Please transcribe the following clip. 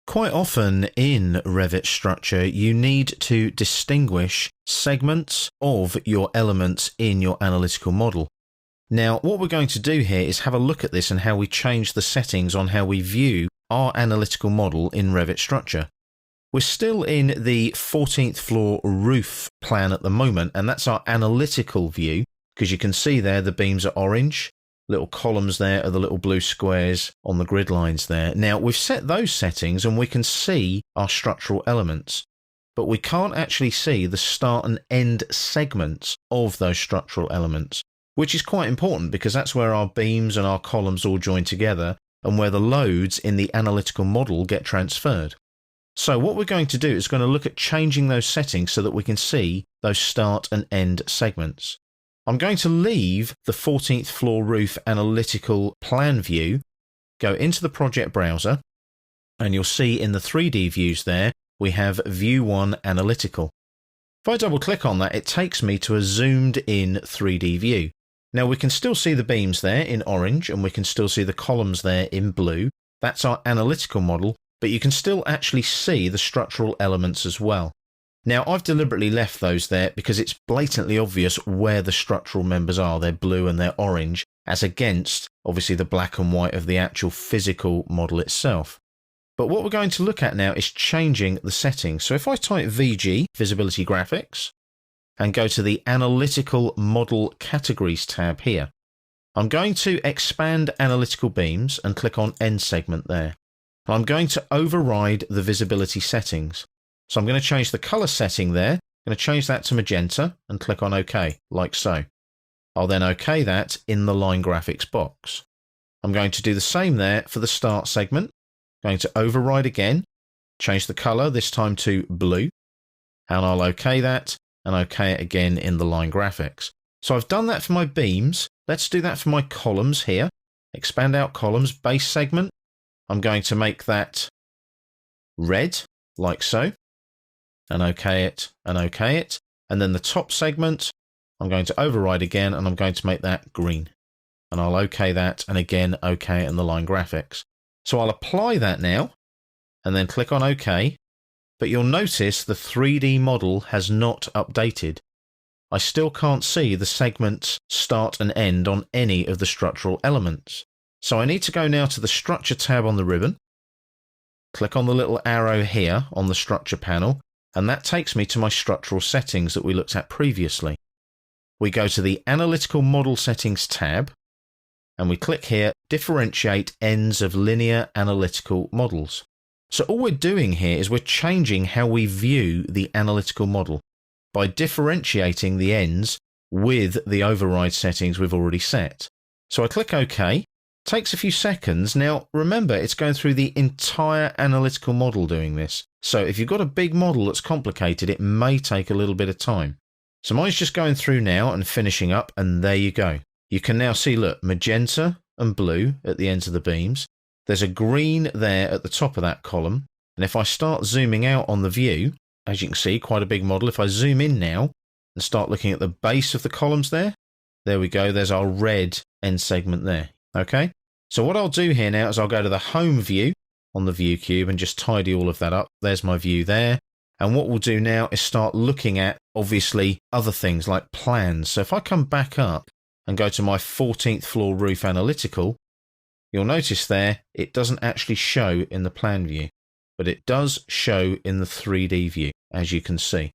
Quite often in Revit Structure, you need to distinguish segments of your elements in your analytical model. Now, what we're going to do here is have a look at this and how we change the settings on how we view our analytical model in Revit Structure. We're still in the 14th floor roof plan at the moment, and that's our analytical view, because you can see there the beams are orange. Little columns there are the little blue squares on the grid lines there. Now, we've set those settings and we can see our structural elements, but we can't actually see the start and end segments of those structural elements, which is quite important because that's where our beams and our columns all join together and where the loads in the analytical model get transferred. So what we're going to do is going to look at changing those settings so that we can see those start and end segments. I'm going to leave the 14th floor roof analytical plan view, go into the project browser, and you'll see in the 3D views there, we have view 1 analytical. If I double click on that, it takes me to a zoomed in 3D view. Now we can still see the beams there in orange and we can still see the columns there in blue. That's our analytical model, but you can still actually see the structural elements as well. Now, I've deliberately left those there because it's blatantly obvious where the structural members are. They're blue and they're orange, as against, obviously, the black and white of the actual physical model itself. But what we're going to look at now is changing the settings. So if I type VG, Visibility Graphics, and go to the Analytical Model Categories tab here, I'm going to expand Analytical Beams and click on End Segment there. And I'm going to override the visibility settings. So I'm going to change the color setting there. I'm going to change that to magenta and click on OK, like so. I'll then OK that in the line graphics box. I'm going to do the same there for the start segment. I'm going to override again, change the color, this time to blue, and I'll OK that and OK it again in the line graphics. So I've done that for my beams. Let's do that for my columns here. Expand out columns, base segment. I'm going to make that red, like so. And OK it, and OK it. And then the top segment, I'm going to override again, and I'm going to make that green. And I'll OK that, and again, OK it in the line graphics. So I'll apply that now, and then click on OK. But you'll notice the 3D model has not updated. I still can't see the segments start and end on any of the structural elements. So I need to go now to the Structure tab on the ribbon. Click on the little arrow here on the Structure panel. And that takes me to my structural settings that we looked at previously. We go to the Analytical Model Settings tab, and we click here, Differentiate Ends of Linear Analytical Models. So all we're doing here is we're changing how we view the analytical model by differentiating the ends with the override settings we've already set. So I click OK. Takes a few seconds. Now, remember, it's going through the entire analytical model doing this. So if you've got a big model that's complicated, it may take a little bit of time. So mine's just going through now and finishing up, and there you go. You can now see, look, magenta and blue at the ends of the beams. There's a green there at the top of that column. And if I start zooming out on the view, as you can see, quite a big model. If I zoom in now and start looking at the base of the columns there we go. There's our red end segment there. Okay, so what I'll do here now is I'll go to the home view on the view cube and just tidy all of that up. There's my view there. And what we'll do now is start looking at, obviously, other things like plans. So if I come back up and go to my 14th floor roof analytical, you'll notice there it doesn't actually show in the plan view, but it does show in the 3D view, as you can see.